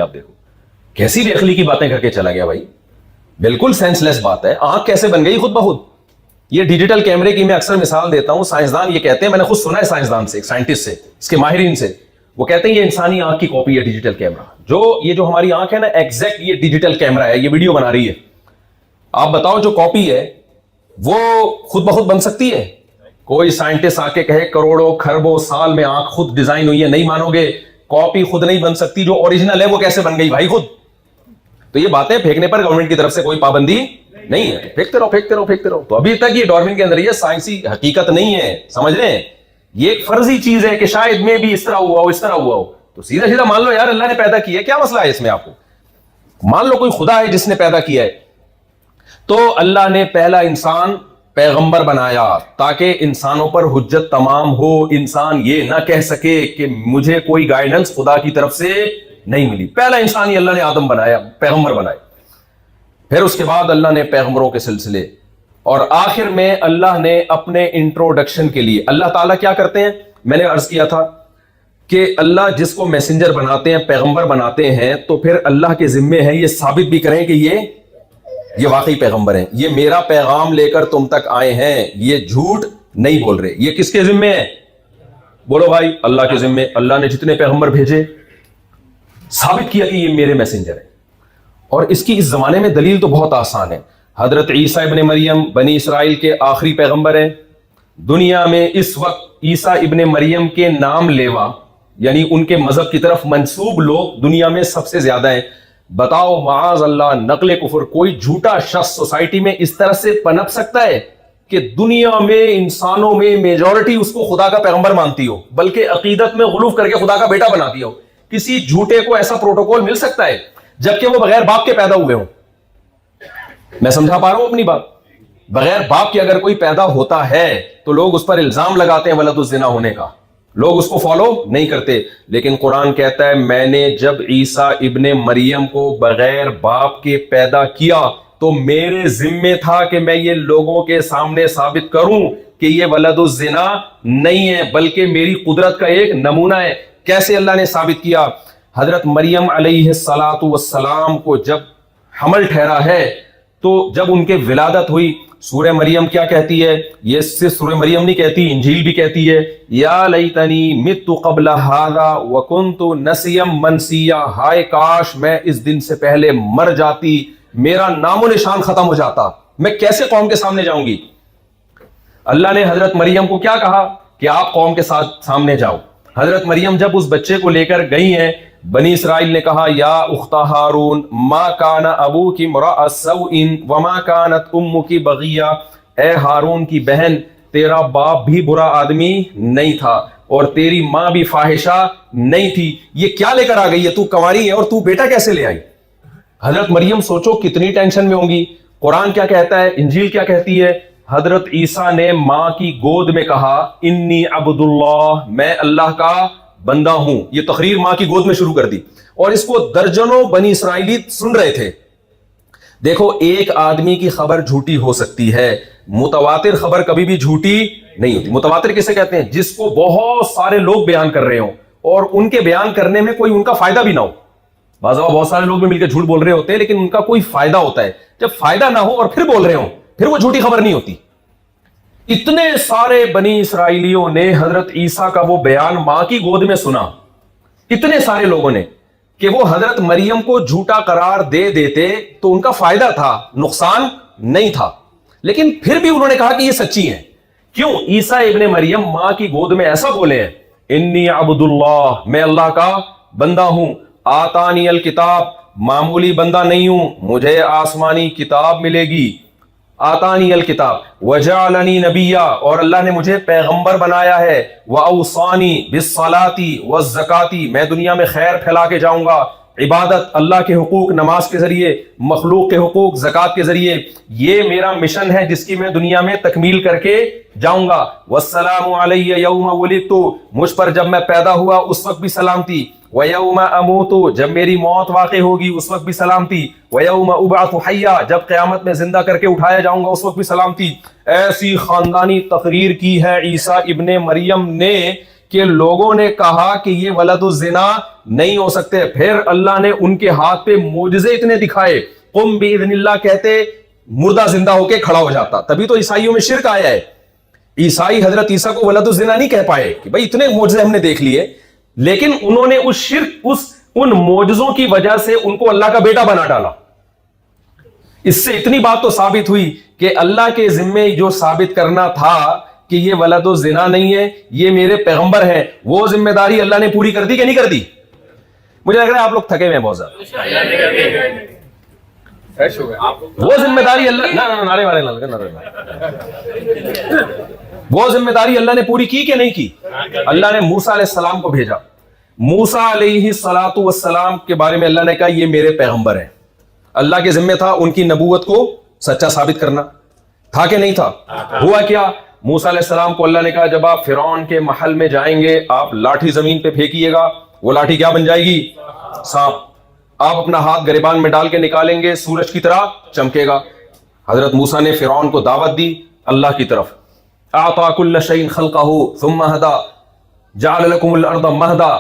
آپ دیکھو کیسی بے عقلی کی باتیں کر کے چلا گیا بھائی, بالکل سینسلیس بات ہے. آنکھ کیسے بن گئی خود بخود؟ یہ ڈیجیٹل کیمرے کی میں اکثر مثال دیتا ہوں. سائنسدان یہ کہتے ہیں, میں نے خود سنا ہے سائنسدان سے, ایک سائنٹسٹ سے, اس کے ماہرین سے, وہ کہتے ہیں یہ انسانی آنکھ کی کاپی ہے ڈیجیٹل کیمرہ. جو ہماری آنکھ ہے نا, ایگزیکٹ یہ ڈیجیٹل کیمرہ ہے, یہ ویڈیو بنا رہی ہے. آپ بتاؤ جو کاپی ہے وہ خود بخود بن سکتی ہے؟ کوئی سائنٹسٹ آ کے کہے کروڑوں کھربوں سال میں آنکھ خود ڈیزائن ہوئی ہے, نہیں مانو گے. کاپی خود نہیں بن سکتی, جو اوریجنل ہے وہ کیسے بن گئی بھائی خود؟ تو یہ باتیں پھینکنے پر گورنمنٹ کی طرف سے کوئی پابندی نہیں ہے, پھینکتے رہو پھینکتے رہو پھینکتے رہو. تو ابھی تک یہ ڈارون کے اندر یہ سائنسی حقیقت نہیں ہے, سمجھ رہے ہیں؟ یہ ایک فرضی چیز ہے کہ شاید میں بھی اس طرح ہوا ہو اس طرح ہوا ہو. تو سیدھا سیدھا مان لو یار اللہ نے پیدا کیا ہے, کیا مسئلہ ہے اس میں؟ آپ کو مان لو کوئی خدا ہے جس نے پیدا کیا ہے. تو اللہ نے پہلا انسان پیغمبر بنایا تاکہ انسانوں پر حجت تمام ہو, انسان یہ نہ کہہ سکے کہ مجھے کوئی گائیڈنس خدا کی طرف سے نہیں ملی. پہلا انسان ہی اللہ نے آدم بنایا, پیغمبر بنائے. پھر اس کے بعد اللہ نے پیغمبروں کے سلسلے, اور آخر میں اللہ نے اپنے انٹروڈکشن کے لیے اللہ تعالیٰ کیا کرتے ہیں, میں نے عرض کیا تھا کہ اللہ جس کو میسنجر بناتے ہیں, پیغمبر بناتے ہیں, تو پھر اللہ کے ذمے ہے یہ ثابت بھی کریں کہ یہ واقعی پیغمبر ہیں, یہ میرا پیغام لے کر تم تک آئے ہیں, یہ جھوٹ نہیں بول رہے. یہ کس کے ذمے ہے؟ بولو بھائی, اللہ کے ذمے. اللہ نے جتنے پیغمبر بھیجے ثابت کیا کہ یہ میرے میسنجر ہیں. اور اس کی اس زمانے میں دلیل تو بہت آسان ہے. حضرت عیسیٰ ابن مریم بنی اسرائیل کے آخری پیغمبر ہیں. دنیا میں اس وقت عیسیٰ ابن مریم کے نام لیوا یعنی ان کے مذہب کی طرف منسوب لوگ دنیا میں سب سے زیادہ ہیں. بتاؤ معاذ اللہ نقل کفر, کوئی جھوٹا شخص سوسائٹی میں اس طرح سے پنپ سکتا ہے کہ دنیا میں انسانوں میں میجورٹی اس کو خدا کا پیغمبر مانتی ہو, بلکہ عقیدت میں غلوف کر کے خدا کا بیٹا بناتی ہو؟ کسی جھوٹے کو ایسا پروٹوکول مل سکتا ہے جبکہ وہ بغیر باپ کے پیدا ہوئے ہوں؟ میں سمجھا پا رہا ہوں اپنی بات؟ بغیر باپ کے اگر کوئی پیدا ہوتا ہے تو لوگ اس پر الزام لگاتے ہیں ولد الزنا ہونے کا, لوگ اس کو فالو نہیں کرتے. لیکن قرآن کہتا ہے میں نے جب عیسیٰ ابن مریم کو بغیر باپ کے پیدا کیا تو میرے ذمے تھا کہ میں یہ لوگوں کے سامنے ثابت کروں کہ یہ ولد الزنا نہیں ہے بلکہ میری قدرت کا ایک نمونہ ہے. کیسے اللہ نے ثابت کیا؟ حضرت مریم علیہ السلام کو جب حمل ٹھہرا ہے تو جب ان کے ولادت ہوئی, سورہ مریم کیا کہتی ہے؟ یہ صرف سورہ مریم نہیں کہتی, انجیل بھی کہتی ہے یا لیتنی مت قبل ھذا وکنت نسیا منسیا, ہائے کاش میں اس دن سے پہلے مر جاتی, میرا نام و نشان ختم ہو جاتا, میں کیسے قوم کے سامنے جاؤں گی؟ اللہ نے حضرت مریم کو کیا کہا کہ آپ قوم کے ساتھ سامنے جاؤ. حضرت مریم جب اس بچے کو لے کر گئی ہیں, بنی اسرائیل نے کہا یا اخت ہارون ما کان ابوک امرأ سوء وما کانت امک بغیہ, اے ہارون کی بہن تیرا باپ بھی برا آدمی نہیں تھا اور تیری ماں بھی فاحشہ نہیں تھی. یہ کیا لے کر آ گئی ہے, تو کنواری ہے اور تو بیٹا کیسے لے آئی؟ حضرت مریم سوچو کتنی ٹینشن میں ہوں گی. قرآن کیا کہتا ہے, انجیل کیا کہتی ہے؟ حضرت عیسیٰ نے ماں کی گود میں کہا انی عبد اللہ, میں اللہ کا بندہ ہوں. یہ تقریر ماں کی گود میں شروع کر دی اور اس کو درجنوں بنی اسرائیلی سن رہے تھے. دیکھو ایک آدمی کی خبر جھوٹی ہو سکتی ہے, متواتر خبر کبھی بھی جھوٹی نہیں ہوتی. متواتر کسے کہتے ہیں؟ جس کو بہت سارے لوگ بیان کر رہے ہوں اور ان کے بیان کرنے میں کوئی ان کا فائدہ بھی نہ ہو. بعض اوقات بہت سارے لوگ بھی مل کے جھوٹ بول رہے ہوتے ہیں لیکن ان کا کوئی فائدہ ہوتا ہے. جب فائدہ نہ ہو اور پھر بول رہے ہوں پھر وہ جھوٹی خبر نہیں ہوتی. اتنے سارے بنی اسرائیلیوں نے حضرت عیسیٰ کا وہ بیان ماں کی گود میں سنا, اتنے سارے لوگوں نے, کہ وہ حضرت مریم کو جھوٹا قرار دے دیتے تو ان کا فائدہ تھا, نقصان نہیں تھا. لیکن پھر بھی انہوں نے کہا کہ یہ سچی ہیں. کیوں؟ عیسیٰ ابن مریم ماں کی گود میں ایسا بولے ہیں انی عبد اللہ, میں اللہ کا بندہ ہوں. آتانی الکتاب, معمولی بندہ نہیں ہوں, مجھے آسمانی کتاب ملے گی. آتانی الکتاب وجعلنی نبیا, اور اللہ نے مجھے پیغمبر بنایا ہے. واوصانی بالصلاۃ والزکاۃ, میں دنیا میں خیر پھیلا کے جاؤں گا. عبادت, اللہ کے حقوق نماز کے ذریعے, مخلوق کے حقوق زکوٰۃ کے ذریعے, یہ میرا مشن ہے جس کی میں دنیا میں تکمیل کر کے جاؤں گا. والسلام علی یوم ولدت, مجھ پر جب میں پیدا ہوا اس وقت بھی سلامتی. وَيَوْمَ أَمُوتُ, جب میری موت واقع ہوگی اس وقت بھی سلامتی. وَيَوْمَ أُبْعَثُ حَيًّا, جب قیامت میں زندہ کر کے اٹھایا جاؤں گا اس وقت بھی سلامتی. ایسی خاندانی تقریر کی ہے عیسیٰ ابن مریم نے کہ لوگوں نے کہا کہ یہ ولد الزنا نہیں ہو سکتے، پھر اللہ نے ان کے ہاتھ پہ معجزے اتنے دکھائے، قم باذن اللہ کہتے مردہ زندہ ہو کے کھڑا ہو جاتا. تبھی تو عیسائیوں میں شرک آیا ہے. عیسائی حضرت عیسیٰ کو ولد الزنا نہیں کہہ پائے کہ بھائی اتنے معجزے ہم نے دیکھ لیے، لیکن انہوں نے اس شرک ان معجزوں کی وجہ سے ان کو اللہ کا بیٹا بنا ڈالا. اس سے اتنی بات تو ثابت ہوئی کہ اللہ کے ذمے جو ثابت کرنا تھا کہ یہ ولد الزنا نہیں ہے، یہ میرے پیغمبر ہیں، وہ ذمہ داری اللہ نے پوری کر دی کہ نہیں کر دی؟ مجھے لگ رہا ہے آپ لوگ تھکے ہوئے ہیں بہت زیادہ. وہ ذمہ داری وہ ذمہ داری اللہ نے پوری کی کہ نہیں کی؟ اللہ نے موسیٰ علیہ السلام کو بھیجا. موسیٰ علیہ الصلوۃ والسلام کے بارے میں اللہ نے کہا یہ میرے پیغمبر ہیں. اللہ کے ذمہ تھا ان کی نبوت کو سچا ثابت کرنا، تھا کہ نہیں تھا؟ ہوا کیا؟ موسیٰ علیہ السلام کو اللہ نے کہا جب آپ فرعون کے محل میں جائیں گے آپ لاٹھی زمین پہ پھینکیے گا، وہ لاٹھی کیا بن جائے گی؟ سانپ. آپ اپنا ہاتھ گریبان میں ڈال کے نکالیں گے سورج کی طرح چمکے گا. حضرت موسیٰ نے فرعون کو دعوت دی اللہ کی طرف. اعطى كل شيء خلقه ثم هدى جعل لكم الارض مهدا.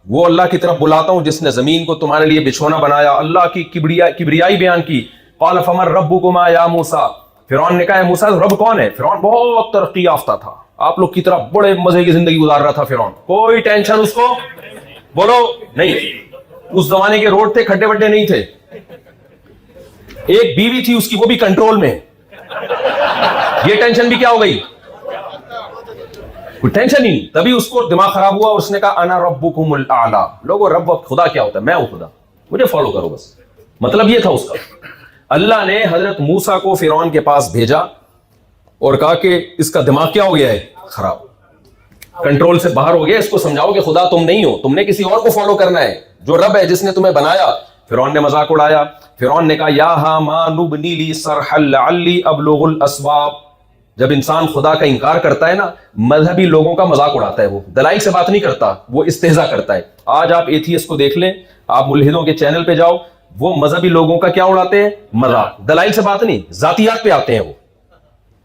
وہ اللہ کی طرف بلاتا ہوں جس نے زمین کو تمہارے لیے بچھونا بنایا. اللہ کی کبریائی بیان کی. قال فمن ربكما يا موسى. فرعون نے کہا موسیٰ رب کون ہے؟ فرعون بہت ترقی یافتہ تھا، آپ لوگ کی طرح بڑے مزے کی زندگی گزار رہا تھا فرعون، کوئی ٹینشن اس کو بولو نہیں. اس زمانے کے روڈ تھے، کھڈے وڈے نہیں تھے. ایک بیوی تھی اس کی، وہ بھی کنٹرول میں. یہ ٹینشن بھی کیا ہو گئی؟ کوئی ٹینشن ہی نہیں. تبھی اس کو دماغ خراب ہوا، اس نے کہا انا ربکم الاعلی. لوگوں رب خدا کیا ہوتا ہے؟ میں ہوں خدا، مجھے فالو کرو بس. مطلب یہ تھا اس کا. اللہ نے حضرت موسیٰ کو فرعون کے پاس بھیجا اور کہا کہ اس کا دماغ کیا ہو گیا ہے؟ خراب، کنٹرول سے باہر ہو گیا. اس کو سمجھاؤ کہ خدا تم نہیں ہو، تم نے کسی اور کو فالو کرنا ہے، جو رب ہے جس نے تمہیں بنایا. فرعون نے مذاق اڑایا. فرعون نے کہا یا حامان ابنی لی صرحا لعلی ابلغ الاسباب. جب انسان خدا کا انکار کرتا ہے نا، مذہبی لوگوں کا مذاق اڑاتا ہے، وہ دلائل سے بات نہیں کرتا، وہ استہزاء کرتا ہے. آج آپ ایتھیسٹ کو دیکھ لیں، آپ ملحدوں کے چینل پہ جاؤ، وہ مذہبی لوگوں کا کیا اڑاتے ہیں؟ مذاق. دلائل سے بات نہیں، ذاتیات پہ آتے ہیں. وہ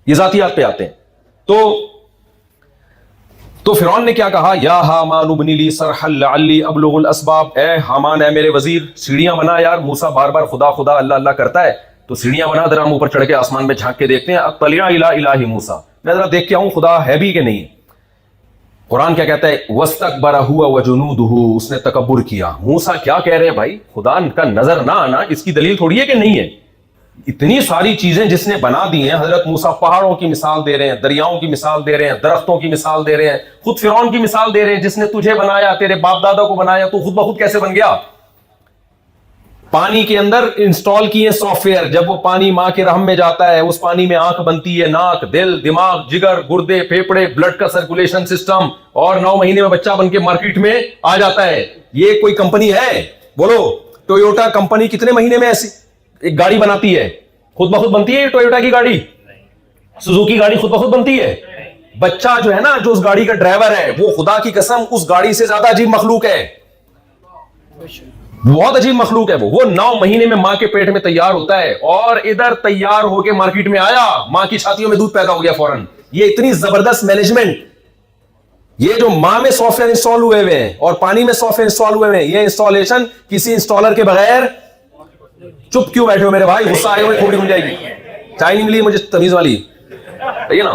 یہ ذاتیات پہ آتے ہیں. تو فرعون نے کیا کہا؟ یا حامان ابن لی صرحا لعلی ابلغ الاسباب. اے حامان، اے میرے وزیر، سیڑھیاں بنا. یار موسیٰ بار بار خدا خدا اللہ اللہ کرتا ہے، تو سیڑھیاں بنا، ذرا ہم اوپر چڑھ کے آسمان میں جھانک کے دیکھتے ہیں. اطلع الی الہ موسیٰ، میں ذرا دیکھ کے آؤں خدا ہے بھی کہ نہیں. قرآن کیا کہتا ہے؟ واستکبر هو وجنودہ. اس نے تکبر کیا. موسیٰ کیا کہہ رہے ہیں بھائی؟ خدا کا نظر نہ آنا اس کی دلیل تھوڑی ہے کہ نہیں ہے. اتنی ساری چیزیں جس نے بنا دی ہیں. حضرت موسیٰ پہاڑوں کی مثال دے رہے ہیں، دریاؤں کی مثال دے رہے ہیں، درختوں کی مثال دے رہے ہیں، خود فرعون کی مثال دے رہے ہیں جس نے تجھے بنایا، تیرے باپ دادا کو بنایا، تو خود بخود کیسے بن گیا؟ پانی کے اندر انسٹال کیے سافٹ ویئر، جب وہ پانی ماں کے رحم میں جاتا ہے اس پانی میں آنکھ بنتی ہے، ناک، دل، دماغ، جگر، گردے، پھیپڑے، بلڈ کا سرکولیشن سسٹم، اور 9 مہینے میں بچہ بن کے مارکیٹ میں آ جاتا ہے. یہ کوئی کمپنی ہے؟ بولو. ٹویوٹا کمپنی کتنے مہینے میں ایسی ایک گاڑی بناتی ہے؟ خود بخود بنتی ہے ٹویوٹا کی گاڑی؟ سوزوکی گاڑی خود بخود بنتی ہے؟ بچہ جو ہے نا، جو اس گاڑی کا ڈرائیور ہے، وہ خدا کی قسم اس گاڑی سے زیادہ عجیب مخلوق ہے. بہت عجیب مخلوق ہے. وہ 9 مہینے میں ماں کے پیٹ میں تیار ہوتا ہے، اور ادھر تیار ہو کے مارکیٹ میں آیا، ماں کی چھاتیوں میں دودھ پیدا ہو گیا فوراً. یہ اتنی زبردست مینجمنٹ. یہ جو ماں میں سافٹ ویئر انسٹال ہوئے ہوئے ہیں اور پانی میں سافٹ ویئر انسٹال ہوئے ہیں، یہ انسٹالیشن کسی انسٹالر کے بغیر. چپ کیوں بیٹھے ہو میرے بھائی؟ غصہ آئے ہوئے کھوپڑی بن جائے گی. چائے نہیں ملی مجھے تمیز والی، ہے نا؟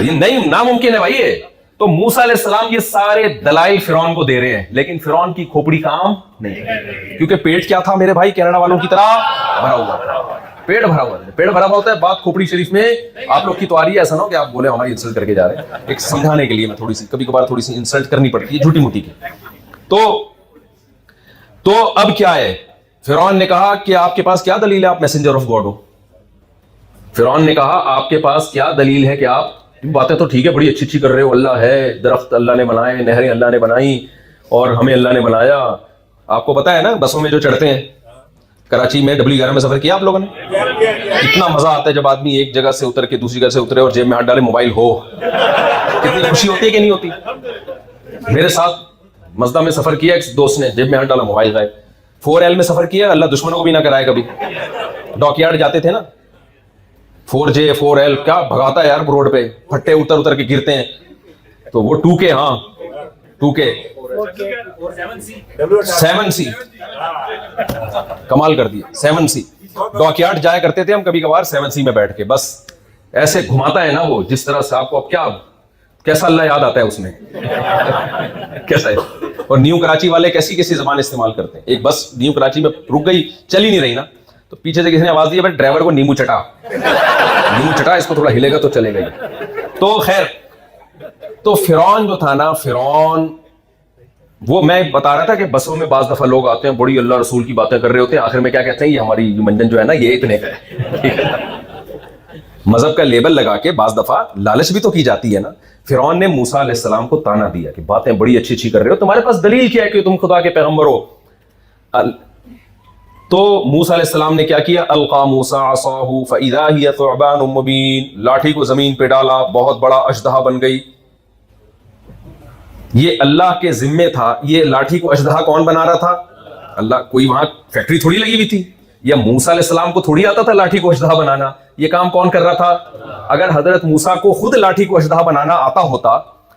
یہ نہیں، ناممکن ہے بھائی. تو موسیٰ علیہ السلام یہ سارے دلائل فرعون کو دے رہے ہیں، لیکن فرعون کی کھوپڑی کام نہیں، کیونکہ پیٹ کیا تھا میرے بھائی؟ کینیڈا والوں کی طرح بھرا ہوا تھا. پیٹ بھرا ہوا ہے. پیٹ بھرا ہوا ہوتا ہے. بات کھوپڑی شریف میں آپ لوگ کی تو آ رہی ہے، ایسا نہ ہو کہ آپ بولے ہماری انسلٹ کر کے جا رہے ہیں. ایک سمجھانے کے لیے میں تھوڑی سی کبھی کبھار تھوڑی سی انسلٹ کرنی پڑتی ہے جھوٹی موٹی کی. تو اب کیا ہے؟ فرعون نے کہا کہ آپ کے پاس کیا دلیل ہے آپ میسنجر آف گاڈ ہو؟ فرعون نے کہا آپ کے پاس کیا دلیل ہے کہ آپ، باتیں تو ٹھیک ہے بڑی اچھی اچھی کر رہے ہو، اللہ ہے، درخت اللہ نے بنائے، نہریں اللہ نے بنائی، اور ہمیں اللہ نے بنایا. آپ کو پتا ہے نا بسوں میں جو چڑھتے ہیں، کراچی میں W11 میں سفر کیا آپ لوگوں نے؟ اتنا مزہ آتا ہے جب آدمی ایک جگہ سے اتر کے دوسری جگہ سے اترے اور جیب میں ہاتھ ڈالے موبائل ہو. کتنی خوشی ہوتی ہے کہ نہیں ہوتی؟ میرے ساتھ مزدہ میں سفر کیا، ایک دوست نے جیب میں ہاتھ ڈالا موبائل غائب. 4L میں سفر کیا، اللہ دشمنوں کو بھی نہ کرائے کبھی. ڈاک یارڈ جاتے تھے نا، 4J 4L کیا بھگاتا ہے یار روڈ پہ، پھٹے اتر اتر کے گرتے ہیں. तो वो 2K, हाँ 2K 7C, कमाल कर दिया 7C। डॉकयार्ड जाया करते थे हम कभी कभार 7C में बैठ के, बस ऐसे घुमाता है ना वो, जिस तरह से आपको अब क्या कैसा अल्लाह याद आता है उसमें कैसा है। और न्यू कराची वाले कैसी कैसी जबान इस्तेमाल करते हैं। एक बस न्यू कराची में रुक गई, चल ही नहीं रही ना, तो पीछे से किसी ने आवाज दी, भाई ड्राइवर को नींबू चटा, नींबू चटा, इसको थोड़ा हिलेगा तो चलेगा ही। तो खैर, तो फिरौन जो था ना, फिरौन, वो मैं बता रहा था कि बसों में बाज दफा लोग आते हैं, बड़ी अल्लाह रसूल की बातें कर रहे होते हैं, आखिर में क्या कहते हैं, ये हमारी मंजन जो है ना ये इतने का है। मजहब का लेबल लगा के बाज दफा लालच भी तो की जाती है ना। फिरौन ने मूसा अलैहिस्सलाम को ताना दिया कि बातें बड़ी अच्छी अच्छी कर रहे हो, तुम्हारे पास दलील क्या है कि तुम खुदा के पैगंबर हो। तो मूसा अलैहिस्सलाम ने क्या किया, अलका मूसा असाहु फइज़ा हिय सुअबानुम मुबीन, लाठी को जमीन पे डाला, बहुत बड़ा अजदहा बन गई। ये अल्लाह के जिम्मे था, ये लाठी को अजदहा कौन बना रहा था, अल्लाह। कोई वहां फैक्ट्री थोड़ी लगी हुई थी, या मूसा अलैहिस्सलाम को थोड़ी आता था लाठी को अजदहा बनाना, ये काम कौन कर रहा था। अगर हजरत मूसा को खुद लाठी को अजदहा बनाना आता होता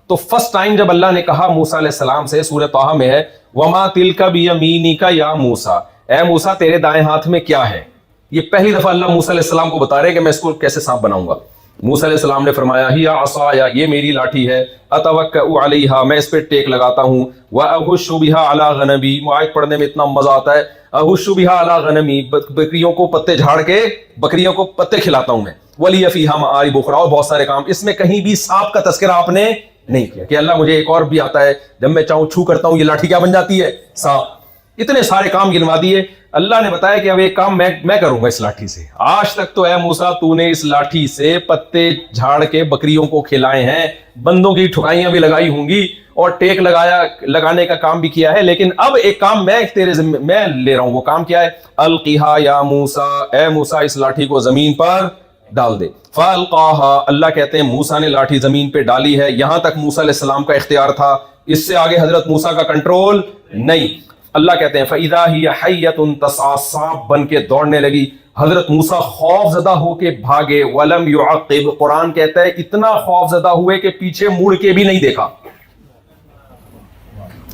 तो फर्स्ट टाइम जब अल्लाह ने कहा मूसा अलैहिस्सलाम से, सूरह ताहा में है, वमा तिलका बियमीनिका या मूसा, ए मूसा तेरे दाएं हाथ में क्या है। ये पहली दफा अल्लाह मूसा अलैहिस्सलाम को बता रहे हैं कि मैं इसको कैसे सांप बनाऊंगा। मूसा अलैहिस्सलाम ने फरमाया, हिया असाया, ये मेरी लाठी है, अतवक्कउ अलैहा, मैं इस पे टेक लगाता हूं, व अहुश्शु बिहा अला गनमी, आयत पढ़ने में इतना मजा आता है, अहुश्शु बिहा अला गनमी, बकरियों को पत्ते झाड़ के बकरियों को पत्ते खिलाता हूं मैं, वली फीहा माआरिब उखरा, और बहुत सारे काम। इसमें कहीं भी सांप का तस्करा आपने नहीं किया कि अल्लाह मुझे एक और भी आता है, जब मैं चाहूं छू करता हूं ये लाठी क्या बन जाती है, सांप। इतने सारे काम गिनवा दिए। अल्लाह ने बताया कि अब एक काम मैं करूंगा इस लाठी से। आज तक तो है मूसा तूने इस लाठी से पत्ते झाड़ के बकरियों को खिलाए हैं, बंदों की ठुकाइयां भी लगाई होंगी और टेक लगाने का काम भी किया है, लेकिन अब एक काम मैं तेरे जिम्मे मैं ले रहा हूं। वो काम क्या है, अलकीहा या मूसा, ए मूसा इस लाठी को जमीन पर डाल दे। फअल्काहा, अल्लाह कहते हैं मूसा ने लाठी जमीन पे डाली है। यहां तक मूसा अलैहिस्सलाम का इख्तियार था, इससे आगे हजरत मूसा का कंट्रोल नहीं। अल्लाह कहते हैं फइज़ा हिय हय्यतुन तसआ, सांप बन के दौड़ने लगी। हजरत मूसा खौफजदा होके भागे, वलम युअक़िब, कुरान कहता है इतना खौफजदा हुए कि पीछे मुड़ के भी नहीं देखा।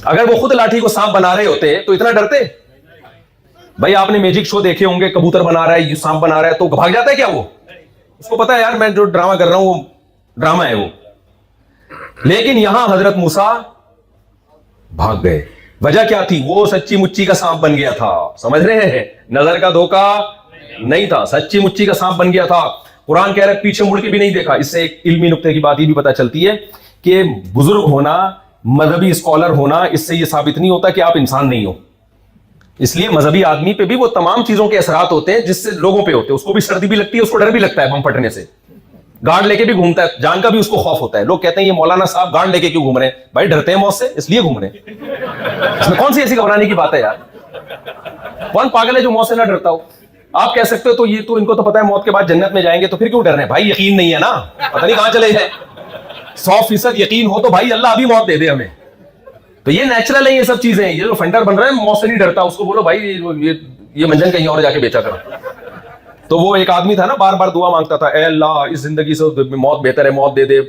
अगर वो खुद लाठी को सांप बना रहे होते तो इतना डरते? भाई आपने मैजिक शो देखे होंगे, कबूतर बना रहा है, सांप बना रहा है, तो भाग जाता है क्या वो? उसको पता है यार मैं जो ड्रामा कर रहा हूं वो ड्रामा है वो। लेकिन यहां हजरत मूसा भाग गए। वजह क्या थी? वो सच्ची मुच्ची का सांप बन गया था। समझ रहे हैं? नजर का धोखा नहीं था, सच्ची मुच्ची का सांप बन गया था। कुरान कह रहा है पीछे मुड़ के भी नहीं देखा। इससे एक इल्मी नुक्ते की बात ये भी पता चलती है कि बुजुर्ग होना, मजहबी स्कॉलर होना, इससे ये साबित नहीं होता कि आप इंसान नहीं हो। इसलिए मजहबी आदमी पे भी वो तमाम चीजों के असरात होते हैं जिससे लोगों पे होते हैं। उसको भी सर्दी भी लगती है, उसको डर भी लगता है बम फटने से, गार्ड लेके भी घूमता है, जान का भी उसको खौफ होता है। लोग कहते हैं ये मौलाना साहब गार्ड लेके क्यों घूम रहे हैं? भाई डरते हैं मौत से, इसलिए घूम रहे हैं। इसमें कौन सी ऐसी घबराने की बात है यार? कौन पागल है जो मौत से ना डरता हो? आप कह सकते हो तो ये तो इनको तो पता है मौत के बाद जन्नत में जाएंगे, तो फिर क्यों डर रहे हैं? भाई यकीन नहीं है ना, पता नहीं कहां चले जाए। 100% यकीन हो तो भाई अल्लाह अभी मौत दे दे हमें। तो ये नेचुरल है, ये सब चीजें। ये जो फंडर बन रहा है मौत से नहीं डरता, उसको बोलो भाई ये मंजन कहीं और जाके बेचा कर। तो वो एक आदमी था ना, बार बार दुआ मांगता था, ए अल्लाह इस जिंदगी से मौत बेहतर है, मौत दे दे,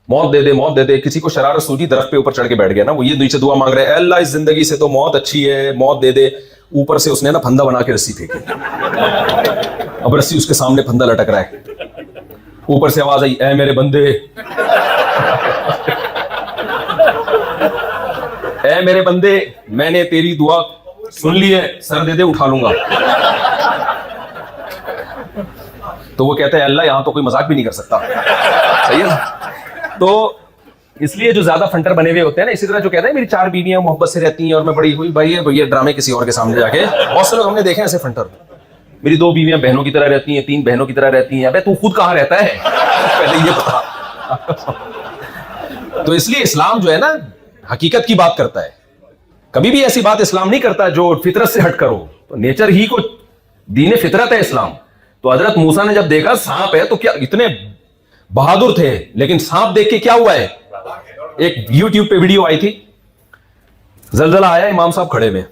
मौत दे दे, मौत दे दे। किसी को शरारत सूझी, दरख्त पे ऊपर चढ़ के बैठ गया ना, वो ये नीचे दुआ मांग रहे हैं, अल्लाह इस जिंदगी से तो मौत अच्छी है, मौत दे दे। ऊपर से उसने ना फंदा बना के रस्सी फेंकी, अब रस्सी उसके सामने फंदा लटक रहा है। ऊपर से आवाज आई, ए मेरे बंदे, ए मेरे बंदे, मैंने तेरी दुआ सुन ली है, सर दे दे उठा लूंगा। तो वो कहता है अल्लाह यहां तो कोई मजाक भी नहीं कर सकता। सही है ना? तो इसलिए जो ज्यादा फंटर बने हुए होते हैं ना, इसी तरह जो कहते हैं मेरी 4 बीवियां मोहब्बत से रहती हैं और मैं बड़ी हुई, भाई ये ड्रामे किसी और के सामने जाके, बहुत से लोग हमने देखे ऐसे फंटर। मेरी 2 बीवियां बहनों की तरह रहती हैं, 3 बहनों की तरह रहती हैं। अबे तू खुद कहां रहता है पहले ये बता। तो इसलिए इस्लाम जो है ना हकीकत की बात करता है, कभी भी ऐसी बात इस्लाम नहीं करता जो फितरत से हट करो। तो नेचर ही को दीन फितरत है इस्लाम। तो हजरत मूसा ने जब देखा सांप है तो क्या इतने बहादुर थे, लेकिन सांप देख के क्या हुआ है? एक यूट्यूब पे वीडियो आई थी, जलजला आया, इमाम साहब खड़े में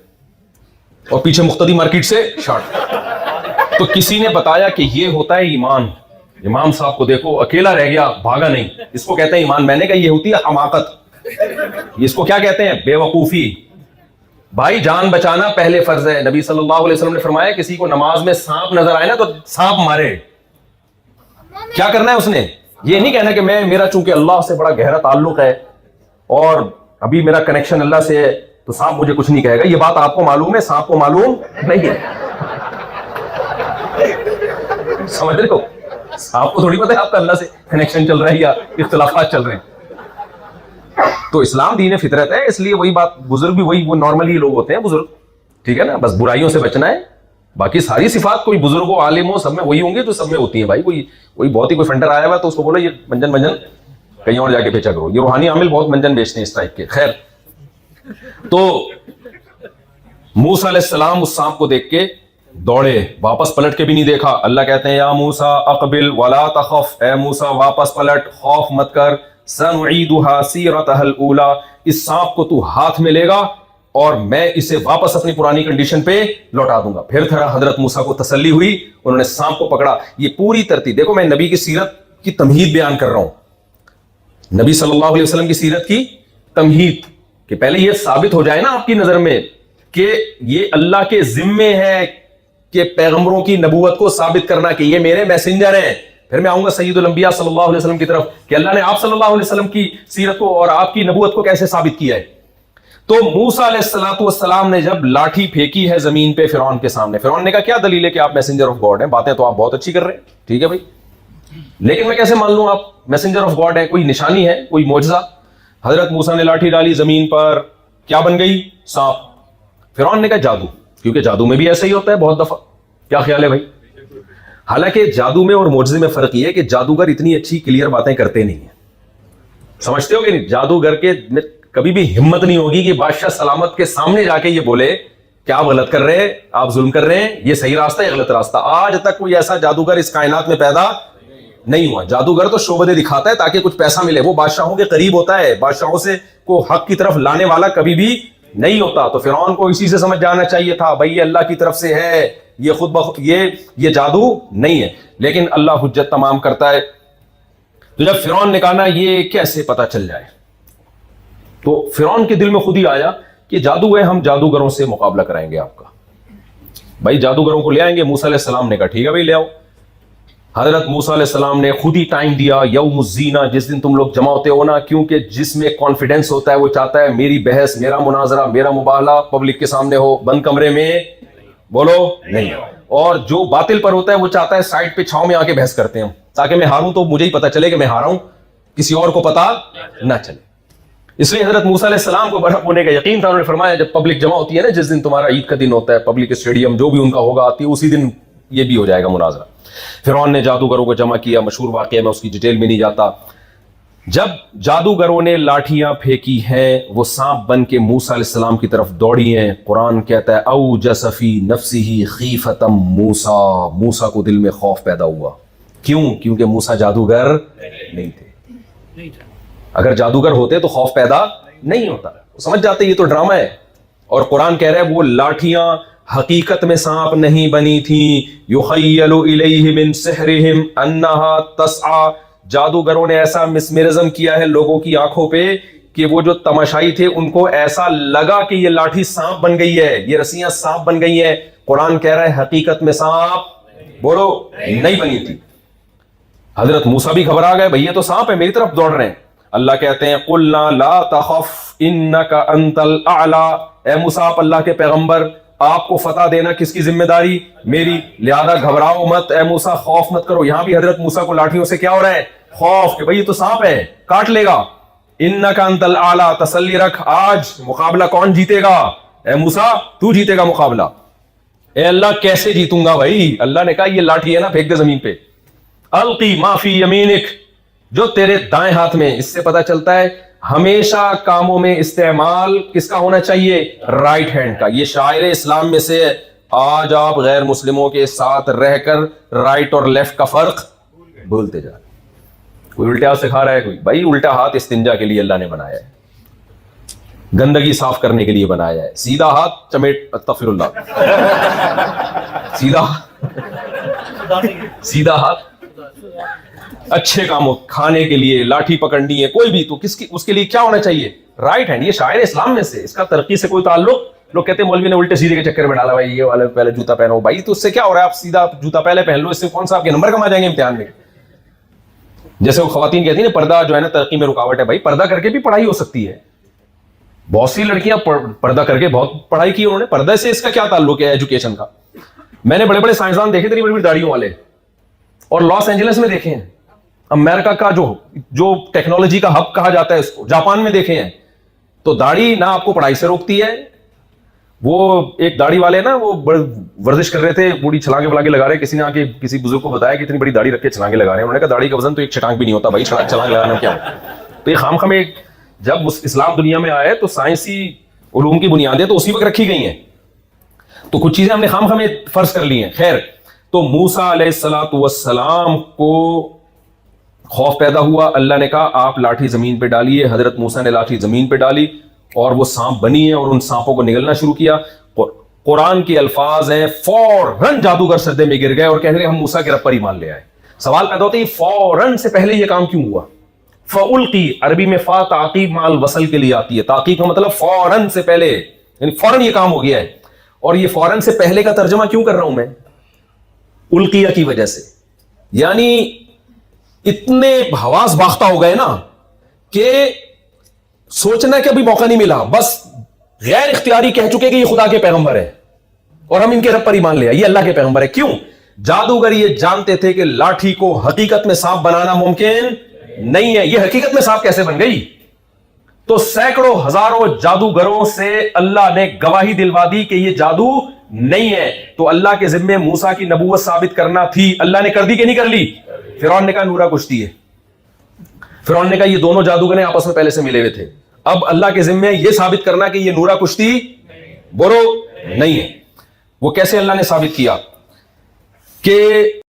और पीछे मुख्तदी मार्केट से शॉट। तो किसी ने बताया कि ये होता है ईमान, इमाम साहब को देखो अकेला रह गया, भागा नहीं, इसको कहते हैं ईमान। मैंने कहा ये होती है हमाकत, इसको क्या कहते हैं? बेवकूफी। भाई जान बचाना पहले फर्ज है। नबी सल्लल्लाहु अलैहि वसल्लम ने फरमाया किसी को नमाज में सांप नजर आए ना तो सांप मारे। क्या करना है उसने? ये नहीं कहना कि मेरा चूंकि अल्लाह से बड़ा गहरा ताल्लुक है और अभी मेरा कनेक्शन अल्लाह से है तो सांप मुझे कुछ नहीं कहेगा। ये बात आपको मालूम है, सांप को मालूम नहीं है। समझ रहे हो? आपको थोड़ी पता है आपका अल्लाह से कनेक्शन चल रहा है या इख्तिलाफात चल रहे हैं। तो इस्लाम दीन फितरत है, इसलिए वही बात, बुजुर्ग भी वही, वो नॉर्मली लोग होते हैं बुजुर्ग, ठीक है ना। बस बुराइयों से बचना है, बाकी सारी सिफात कोई बुजुर्ग हो, आलिम हो, सब में वही होंगे जो सब में होती है। भाई कोई बहुत ही कोई फंडर आया हुआ तो उसको बोलो ये मंजन कहीं और जाके बेचा करो। ये रूहानी आमिल बहुत मंजन बेचते हैं इस टाइप के। खैर, तो मूसा अलैहिस्सलाम उस सांप को देख के दौड़े, वापस पलट के भी नहीं देखा। अल्लाह कहते हैं या मूसा अक़बिल वला तख़फ़, ए मूसा वापस पलट, खौफ मत कर। सनुईदुहा सीरतहल ऊला, इस सांप को तू हाथ में लेगा और मैं इसे वापस अपनी पुरानी कंडीशन पे लौटा दूंगा। फिर थोड़ा हजरत मूसा को तसल्ली हुई, उन्होंने सांप को पकड़ा। ये पूरी तरतीब देखो, मैं नबी की सीरत की तमहीद बयान कर रहा हूं, नबी सल्लल्लाहु अलैहि वसल्लम की सीरत की तमहीद, कि पहले ये साबित हो जाए ना आपकी नजर में कि ये अल्लाह के जिम्मे है कि पैगंबरों की नबूवत को साबित करना कि ये मेरे मैसेंजर हैं। फिर मैं आऊंगा सय्यदुल अंबिया सल्लल्लाहु अलैहि वसल्लम की तरफ कि अल्लाह ने आप सल्लल्लाहु अलैहि वसल्लम की सीरत को और आपकी नबूवत को कैसे साबित किया है। तो मूसा अलैहिस्सलातु वस्सलाम ने जब लाठी फेंकी है जमीन पे फिरौन के सामने, फिरौन ने कहा क्या दलील है कि आप मैसेंजर ऑफ गॉड हैं? बातें तो आप बहुत अच्छी कर रहे हैं, ठीक है भाई, लेकिन मैं कैसे मान लूं आप मैसेंजर ऑफ गॉड है? कोई निशानी है, कोई मोजज़ा? हजरत मूसा ने लाठी डाली जमीन पर, क्या बन गई? सांप। फिरौन ने कहा जादू, क्योंकि जादू में भी ऐसा ही होता है बहुत दफा। क्या ख्याल है भाई? हालांकि जादू में और मोजज़े में फर्क ये है कि जादूगर इतनी अच्छी क्लियर बातें करते नहीं है, समझते हो कि नहीं? जादूगर के कभी भी हिम्मत नहीं होगी कि बादशाह सलामत के सामने जाके ये बोले क्या आप गलत कर रहे हैं, आप जुल्म कर रहे हैं, ये सही रास्ता है गलत रास्ता। आज तक कोई ऐसा जादूगर इस कायनात में पैदा नहीं हुआ। जादूगर तो शोबदे दिखाता है ताकि कुछ पैसा मिले, वो बादशाहों के करीब होता है, बादशाहों से को हक की तरफ लाने वाला कभी भी नहीं होता। तो फिरौन को इसी से समझ जाना चाहिए था, भाई ये अल्लाह की तरफ से है, ये खुद ब ये जादू नहीं है। लेकिन अल्लाह हुज्जत तमाम करता है। तो जब फिरौन ने कहा ना ये कैसे पता चल जाए, तो फिरौन के दिल में खुद ही आया कि जादू है, हम जादूगरों से मुकाबला कराएंगे आपका। भाई जादूगरों को ले आएंगे। मूसा अलैहिस्सलाम ने कहा ठीक है भाई ले आओ। हजरत मूसा अलैहिस्सलाम ने खुद ही टाइम दिया, यौमुज़्ज़ीना, जिस दिन तुम लोग जमा होते हो ना, क्योंकि जिसमें कॉन्फिडेंस होता है वो चाहता है मेरी बहस, मेरा मुनाजरा, मेरा मुबाहला पब्लिक के सामने हो, बंद कमरे में बोलो नहीं। और जो बातिल पर होता है वो चाहता है साइड पे छांव में आके बहस करते हैं, ताकि मैं हारूं तो मुझे ही पता चले कि मैं हारा हूं, किसी और को पता ना चले। इसलिए हजरत मूसा अलैहिस्सलाम को बड़ा होने का यकीन था। उन्होंने फरमाया जब पब्लिक जमा होती है ना, जिस दिन तुम्हारा ईद का दिन होता है, पब्लिक स्टेडियम जो भी उनका होगा आती है, उसी दिन ये भी हो जाएगा मुनाजरा। फिरौन ने जादूगरों को जमा किया, मशहूर वाक़या में उसकी डिटेल में नहीं जाता। जब जादूगरों ने लाठियां फेंकी हैं, वो सांप बन के मूसा अलैहिस्सलाम की तरफ दौड़ी हैं। कुरान कहता है औ जसफी नफ्सिही खीफतम मूसा, मूसा को दिल में खौफ पैदा हुआ। क्यों? क्योंकि मूसा जादूगर नहीं थे। अगर जादूगर होते तो खौफ पैदा नहीं होता, समझ जाते ये तो ड्रामा है। और कुरान कह रहा है वो लाठियां हकीकत में सांप नहीं बनी थी। युखय्यलु इलैहि मिन सिहरिहिम अन्नहा तस्आ, जादूगरों ने ऐसा मिसमेरिज्म किया है लोगों की आंखों पे कि वो जो तमाशाई थे उनको ऐसा लगा कि ये लाठी सांप बन गई है, ये रस्सियां सांप बन गई है। कुरान कह रहा है हकीकत में सांप बोलो नहीं बनी थी। हजरत मूसा भी घबरा गए, भैया तो सांप है, मेरी तरफ दौड़ रहे हैं। अल्लाह कहते हैं कुल्ना ला तखफ इन्नका अंतल आला, ए मूसा आप अल्लाह के पैगंबर, आपको फतह देना किसकी जिम्मेदारी? मेरी, लिहाजा घबराओ मत ए मूसा, खौफ मत करो। यहां भी हजरत मूसा को लाठियों से क्या हो रहा है? खौफ, कि भाई ये तो सांप है, काट लेगा। इन्नका अंतल आला, तसल्ली रख, आज मुकाबला कौन जीतेगा? ए मूसा तू जीतेगा मुकाबला। ए अल्लाह कैसे जीतूंगा भाई? अल्लाह ने कहा ये लाठी है ना, फेंक दे जमीन पे। अलकी माफी यमीनिक, जो तेरे दाएं हाथ में। इससे पता चलता है हमेशा कामों में इस्तेमाल किसका होना चाहिए? राइट हैंड का। ये शायर इस्लाम में से आज आप गैर मुस्लिमों के साथ रहकर राइट और लेफ्ट का फर्क भूलते जा रहे। कोई उल्टा हाथ सिखा रहा है कोई, भाई उल्टा हाथ इस्तिंजा के लिए अल्लाह ने बनाया है, गंदगी साफ करने के लिए बनाया है। सीधा हाथ चमेट, अस्तगफिरुल्लाह, सीधा हाथ अच्छे कामों, खाने के लिए लाठी पकड़नी है कोई भी, तो किसकी उसके लिए क्या होना चाहिए? Right hand. ये शायर इस्लाम में से, इसका तरक्की से कोई ताल्लुक। लोग कहते हैं मौलवी ने उल्टे सीधे के चक्कर में डाला, भाई ये वाले पहले जूता पहनो। भाई तो उससे क्या हो रहा है? आप सीधा जूता पहले पहन लो, इससे कौन सा आपके नंबर कम आ जाएंगे इम्तिहान में? जैसे वो खवातीन कहती है ना पर्दा जो है ना तरक्की में रुकावट है। भाई पर्दा करके भी पढ़ाई हो सकती है। बहुत सी लड़कियां पर्दा करके बहुत पढ़ाई की उन्होंने। पर्दा से इसका क्या ताल्लुक है एजुकेशन का? मैंने बड़े बड़े साइंसदान देखे थे, बड़ी बड़ी दाढ़ियों वाले, और लॉस एंजलिस में देखे हैं, अमेरिका का जो टेक्नोलॉजी का हब कहा जाता है इसको, जापान में देखे हैं। तो दाढ़ी ना आपको पढ़ाई से रोकती है। वो एक दाढ़ी वाले ना, वो वर्जिश कर रहे थे, बूढ़ी छलांगे वलांगे लगा रहे, किसी ने आके किसी बुजुर्ग को बताया कि इतनी बड़ी दाढ़ी रख के छलांगे लगा रहे हैं। उन्होंने कहा दाढ़ी का वजन तो एक छटांग भी नहीं होता भाई, छलांग लगाना क्या? तो ये खाम खाम एक, जब उस इस्लाम दुनिया में आए तो साइंसी उलूम की बुनियादें तो उसी वक्त रखी गई हैं, तो कुछ चीजें हमने खाम खाम फर्ज कर ली हैं। खैर, तो मूसा अलैहिस्सलातु वस्सलाम को खौफ पैदा हुआ। अल्लाह ने कहा आप लाठी जमीन पे डालिए। हजरत मूसा ने लाठी जमीन पे डाली और वो सांप बनी है और उन सांपों को निगलना शुरू किया। कुरान के अल्फाज हैं, फौरन जादूगर सजदे में गिर गए और कह रहे हम मूसा के रब पर ईमान ले आए। सवाल पैदा होता है फौरन से पहले ये काम क्यों हुआ? फउल्की अरबी में फा ताकीब माल वसल के लिए आती है। ताकीब का मतलब फौरन से पहले, यानी फौरन ये काम हो गया है। और ये फौरन से पहले का तर्जमा क्यों कर रहा हूं मैं? उल्किया की वजह से, यानी इतने हवास बाख्ता हो गए ना कि सोचने का भी मौका नहीं मिला, बस गैर इख्तियारी कह चुके कि ये खुदा के पैगंबर है और हम इनके रब पर ईमान ले आए, ये अल्लाह के पैगंबर है। क्यों? जादूगर ये जानते थे कि लाठी को हकीकत में सांप बनाना मुमकिन नहीं है। ये हकीकत में सांप कैसे बन गई? तो सैकड़ों हजारों जादूगरों से अल्लाह ने गवाही दिलवा दी कि ये जादू नहीं है। तो अल्लाह के जिम्मे मूसा की नबूवत साबित करना थी। अल्लाह ने कर दी कि नहीं कर ली? फिरौन ने कहा नूरा कुश्ती है। फिरौन ने कहा ये दोनों जादूगर आपस में पहले से मिले हुए थे। अब अल्लाह के जिम्मे ये साबित करना कि ये नूरा कुश्ती बोलो नहीं है। वो कैसे अल्लाह ने साबित किया कि